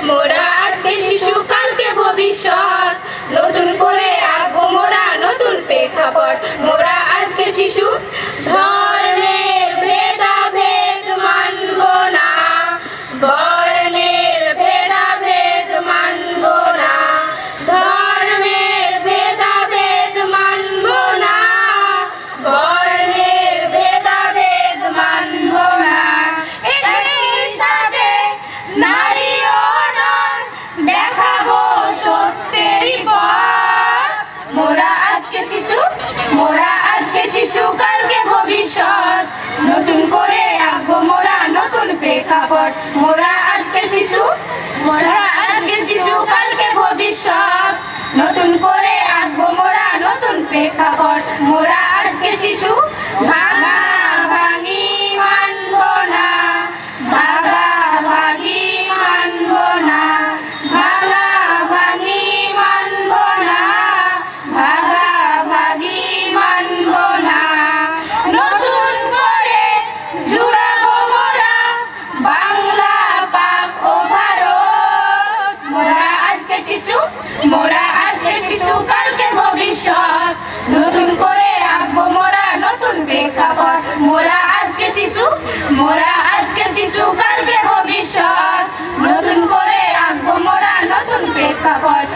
মোরা আজকে শিশু কালকে ভবিষ্যৎ, নতুন করে আঁকবো মোরা নতুন প্রেক্ষাপট। মোরা আজকে শিশু, ধর্মের ভেদাভেদ মানব না, বর্ণের ভেদাভেদ মানব না, ধর্মের ভেদাভেদ মানব না, বর্ণের ভেদাভেদ মানব না। একই সাথে নারী ও নর দেখাবো সত্যেরই পথ। মোরা আজকে শিশু, মোরা আজকে শিশু কালকে ভবিষ্যৎ, নতুন করে আঁকবো মোরা নতুন প্রেক্ষাপট। মোরা আজকে শিশু, মোরা আজকে শিশু কালকে ভবিষ্যৎ, নতুন করে আঁকবো মোরা নতুন প্রেক্ষাপট। মোরা আজকে শিশু, ভাঙা ভাঙি মানব না, ভাগা ভাগি মানব না, ভাগা ভাগি মানব না, ভাগা ভাগি মানব না। নতুন করে জুড়াবো মোরা বাংলা পাক ও ভারত। মোরা আজকে শিশু, মোরা আজকে শিশু কালকে ভবিষ্যৎ, নতুন করে আঁকবো মোরা নতুন প্রেক্ষাপট। মোরা আজকে শিশু, মোরা আজকে শিশু কালকে ভবিষ্যৎ, নতুন করে আঁকবো মোরা নতুন প্রেক্ষাপট।